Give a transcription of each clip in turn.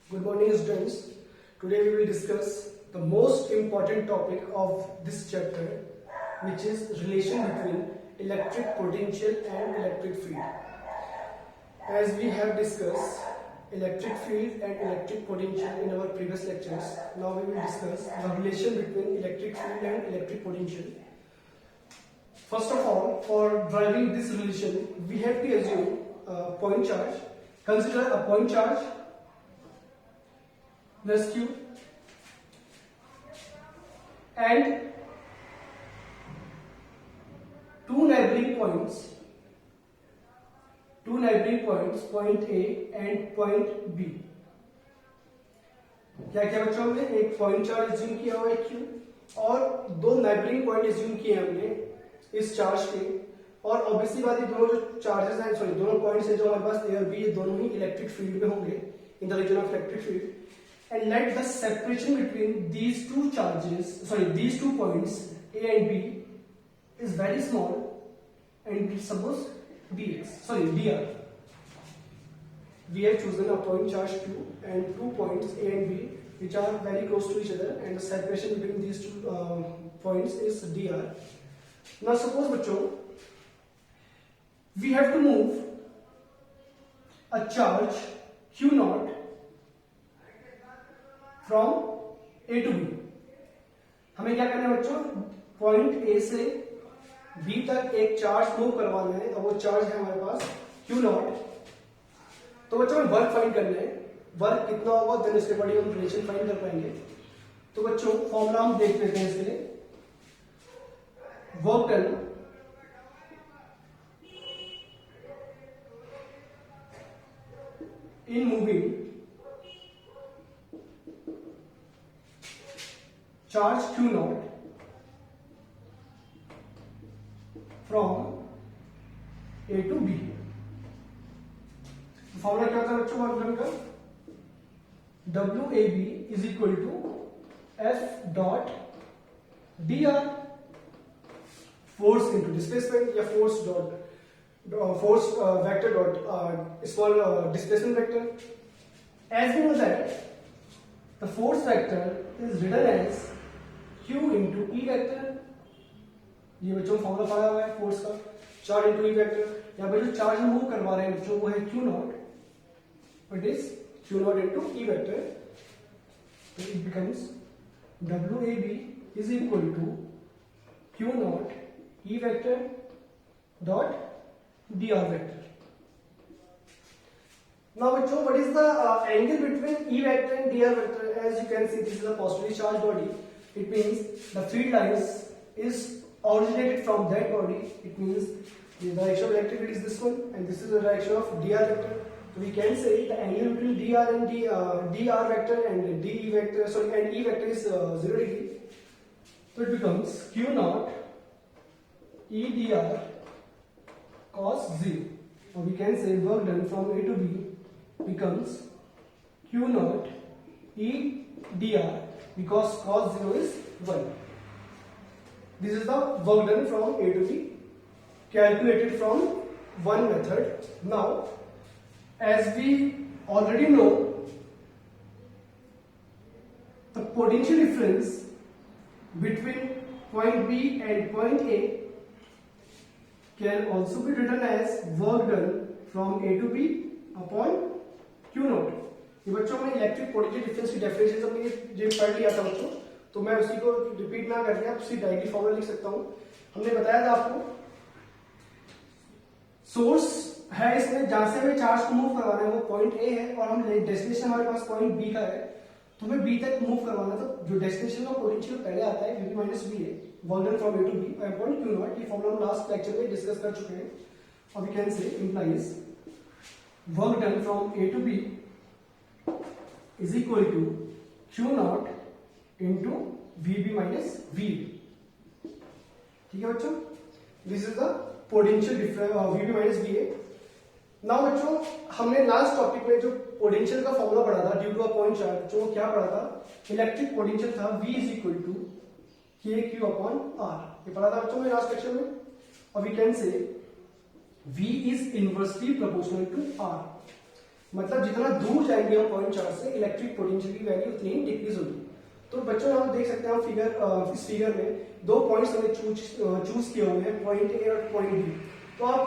Good morning, students. Today we will discuss the most important topic of this chapter, which is relation between electric potential and electric field. As we have discussed electric field and electric potential in our previous lectures, now we will discuss the relation between electric field and electric potential. First of all, for driving this relation, we have to assume a point charge. Consider a point charge plus Q and two neighboring points, point A and point B. क्या क्या बच्चों, हमने एक point charge assume किया हुआ है Q और दो नाइबरिंग पॉइंट एज्यूम किए हमने इस चार्ज के, और ऑब्वियसली बात है दोनों जो चार्जेस हैं, सॉरी दोनों पॉइंट्स हैं जो हमारे पास A और B, ये दोनों ही इलेक्ट्रिक फील्ड में होंगे in the region of electric field. And let the separation between these two charges, these 2 points A and B is very small, and suppose dr. We have chosen a point charge Q and 2 points A and B which are very close to each other, and the separation between these two points is dr. Now suppose बच्चों we have to move a charge Q naught from A to B. हमें क्या करना है बच्चों, point A से B तक एक charge move करवाना है, और वो चार्ज है हमारे पास Q नॉट. तो बच्चों हमें वर्क फाइंड करना है. वर्क कितना होगा देन उसके बाद हम रिलेशन फाइंड कर पाएंगे. तो बच्चों फॉर्मूला हम देख लेते हैं इसके लिए. Work done in moving charge Q naught from A to B. Formula क्या था बच्चों वर्क डन का? WAB is equal to F dot dr, force into displacement, या force vector dot small displacement vector. As we know that the force vector is written as Q into E vector. ये बच्चों formula पाया हुआ है force का, charge into E vector. यहाँ पर जो चार्ज हम मूव करवा रहे हैं बच्चों वो है Q not, it is Q not into E vector. It becomes WAB is equal to Q not E vector dot dr vector. Now बच्चों what is the angle between E vector and dr vector? As you can see, this is a positively charged body. It means the field lines is originated from that body. It means the direction of electric field is this one, and this is the direction of dr vector. So we can say the angle between dr and dr vector and de vector, and E vector is 0 degree. So it becomes Q naught E dr cos 0. Or we can say work done from A to B becomes Q naught E dr, because cos 0 is 1. This is the work done from A to B, calculated from one method. Now, as we already know, the potential difference between point B and point A can also be written as work done from A to B upon Q naught. ये बच्चों में electric potential difference की definition हमने ये पढ़ लिया था बच्चों, तो मैं उसी को रिपीट ना करके आप उसी डायरेक्टली फॉर्मूला लिख सकता हूं. हमने बताया था आपको सोर्स है इसमें जहां से हमें चार्ज को मूव करवाना है वो पॉइंट ए है, और हम डेस्टिनेशन हमारे पास पॉइंट बी का है, तो हमें बी तक मूव करवाना. तो जो डेस्टिनेशन का पोटेंशियल पहले आता है वीबी माइनस बी है, work done from A to B upon Q naught. ये फॉर्मूला हम लास्ट लेक्चर में डिस्कस कर चुके हैं. और we can say implies work done from A to B is equal to Q naught into VB minus VB. ठीक है बच्चों, this is the potential difference VB minus VA. Now बच्चों हमने लास्ट टॉपिक में जो पोटेंशियल का formula पढ़ा था due to a point charge, जो क्या पढ़ा था, इलेक्ट्रिक पोटेंशियल था V is equal to KQ upon R. ये पढ़ा था बच्चों में लास्ट लेक्चर में. और we can say V is inversely proportional to R. मतलब जितना दूर जाएंगे हम पॉइंट चार्ज से इलेक्ट्रिक पोटेंशियल की वैल्यू उतनी ही डिक्रीज होगी। तो बच्चों आप देख सकते हैं इस फिगर में दो पॉइंट्स हमने चूज किए हुए हैं, पॉइंट ए और पॉइंट बी। तो आप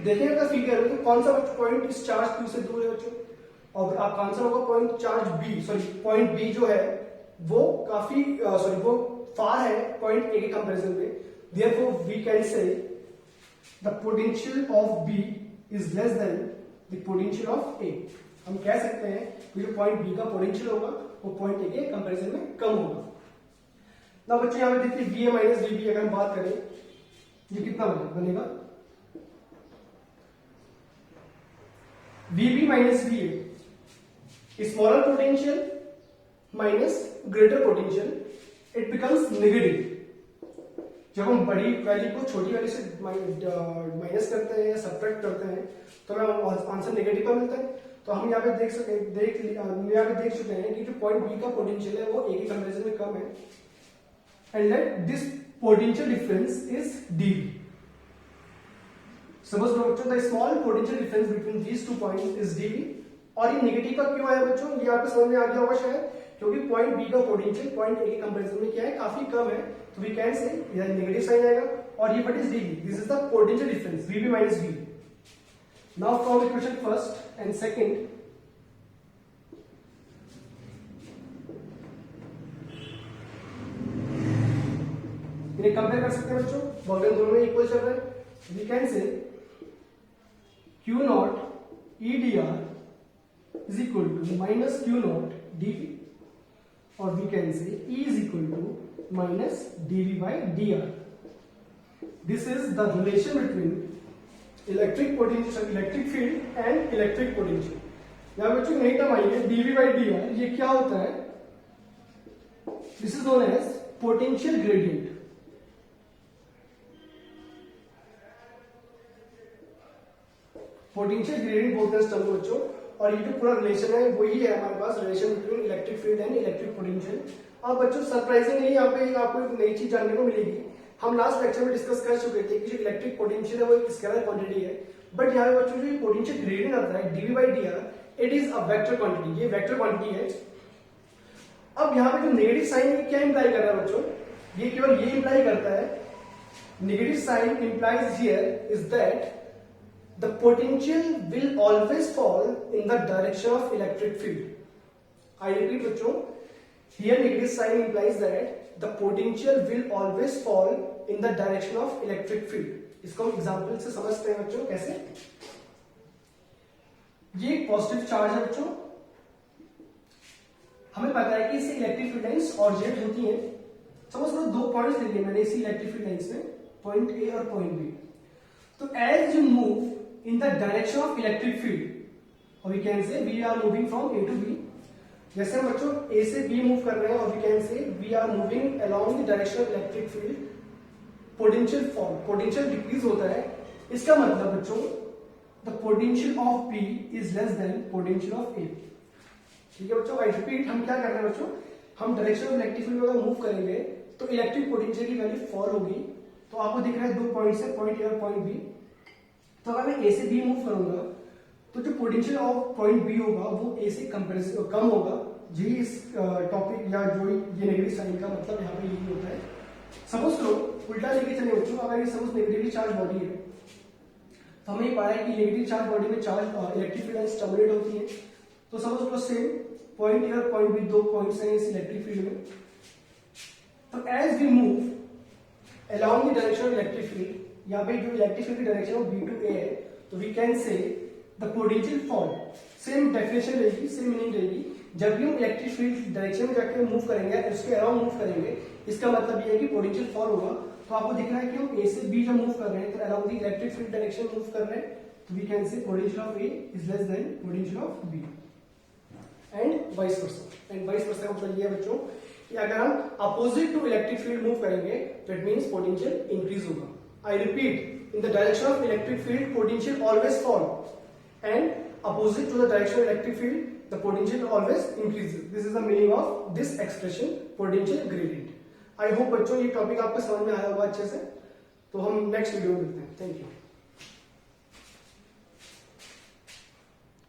देखेंगे फिगर में तो कौन सा पॉइंट इस चार्ज क्यू से दूर है बच्चों, और आपका आंसर होगा point charge B, point B जो है वो काफी वो फार है पॉइंट ए के कंपैरिजन में। Therefore we can say the potential of B is less than the potential of A। हम कह सकते हैं कि जो पॉइंट बी का पोटेंशियल होगा वो पॉइंट ए के कंपैरिजन में कम होगा। ना बच्चों यहाँ पे देखिए V A minus V B अगर हम बात करें ये कितना बनेगा, V B minus V A, smaller potential minus greater potential, it becomes negative. जब हम बड़ी वैल्यू को छोटी वैल्यू से माइनस करते हैं या सब्ट्रैक्ट करते हैं तो हमें आंसर नेगेटिव का मिलता है। तो हम यहाँ पे देख चुके हैं कि जो पॉइंट बी का पोटेंशियल है वो ए के कंपैरिजन में कम है, and let this potential difference is D. Suppose बच्चों the small potential difference between these two points is D. और ये नेगेटिव का क्यों है बच्चों, ये आपको समझ में आ गया होगा शायद, क्योंकि पॉइंट बी का पोटेंशियल पॉइंट ए के कंपैरिजन में क्या है, काफी कम है। तो वी कैन से यह नेगेटिव साइन आएगा, और ये what is dV, this is the potential difference VB minus V. Now from equation first and second, इन्हें कंपेयर कर सकते हैं बच्चों, वॉल्यूम दोनों में इक्वल चल रहा है। We can say Q naught E d r is equal to minus q naught dv, or we can say E is equal to minus dv by dr. This is the relation between electric potential, electric field and electric potential. यहाँ बच्चों नई term आई है dv by dr, ये क्या होता है, this is known as potential gradient। Potential gradient बोलते हैं इस टर्म को बच्चों, और ये जो पूरा रिलेशन है वही है हमारे पास, relation between electric field and electric potential. अब बच्चों सरप्राइजिंगली यहाँ पे आपको एक नई चीज जानने को मिलेगी। हम लास्ट लेक्चर में डिस्कस कर चुके थे कि जो इलेक्ट्रिक पोटेंशियल है वो एक स्केलर क्वांटिटी है, बट यहाँ पे बच्चों जो पोटेंशियल ग्रेडियंट आता है dV by d r, it is a vector quantity, ये वेक्टर क्वांटिटी है। अब यहाँ पे जो नेगेटिव साइन क्या इंप्लाई कर रहा है बच्चों, ये केवल ये इंप्लाई करता है, negative sign implies here is that the potential will always fall in the direction of electric field। I repeat बच्चों, here negative sign implies that the potential will always fall in the direction of electric field। इसको हम example से समझते हैं बच्चों कैसे। ये एक पॉजिटिव चार्ज है बच्चों, हमें पता है कि इससे इलेक्ट्रिक फील्ड लाइंस ऑरिजिनेट होती हैं। सपोज करो दो पॉइंट्स ले लिए मैंने इसी इलेक्ट्रिक फील्ड लाइंस में, पॉइंट ए और पॉइंट बी। तो as you move in the direction of electric field, or we can say we are moving from A to B। जैसे हम बच्चों A से B मूव कर रहे हैं, और we can say we are moving along the direction of electric field, potential fall, potential decrease होता है। इसका मतलब बच्चों the potential of B is less than potential of A। ठीक है बच्चों, I repeat, हम क्या कर रहे हैं बच्चों, हम डायरेक्शन ऑफ इलेक्ट्रिक फील्ड में अगर मूव करेंगे तो इलेक्ट्रिक पोटेंशियल की वैल्यू फॉल होगी। तो आपको दिख रहा है दो पॉइंट्स है, पॉइंट ए और पॉइंट बी। तो अगर मैं ए से बी मूव करूंगा तो जो पोटेंशियल ऑफ पॉइंट बी होगा वो ए से कंपैरिजन कम होगा। जी इस टॉपिक या जो ये नेगेटिव साइन का मतलब यहाँ पे यही होता है। सपोज करो उल्टा लेके चले बच्चों, अगर ये सपोज नेगेटिवली चार्ज बॉडी है तो हमें ये पता है कि नेगेटिव चार्ज बॉडी में charge electric field lines terminate होती है। तो सपोज करो सेम पॉइंट ए और पॉइंट बी दो पॉइंट्स हैं इस इलेक्ट्रिक फील्ड में। तो as we move along the direction of electric field, यहाँ पे जो इलेक्ट्रिक फील्ड की डायरेक्शन बी टू ए है, तो we can say the potential fall, same definition रहेगी, सेम मीनिंग रहेगी। जब भी हम इलेक्ट्रिक फील्ड डायरेक्शन में जाकर मूव करेंगे, उसके अराउंड मूव करेंगे, इसका मतलब ये है कि पोटेंशियल फॉल होगा। तो आपको दिख रहा है कि हम ए से बी जब मूव कर रहे हैं तो around the electric field direction move कर रहे हैं, तो we can say potential of A is less than potential of B, and vice versa. And vice versa का मतलब ये है बच्चों कि अगर हम opposite to electric field move करेंगे तो इट मींस पोटेंशियल इंक्रीज होगा। I repeat, in the direction of electric field, potential always fall, and opposite to the direction of electric field, the potential always increases. This is the meaning of this expression, potential gradient. I hope बच्चों ये topic आपको समझ में आया होगा अच्छे से। तो हम नेक्स्ट वीडियो में मिलते हैं। Thank you.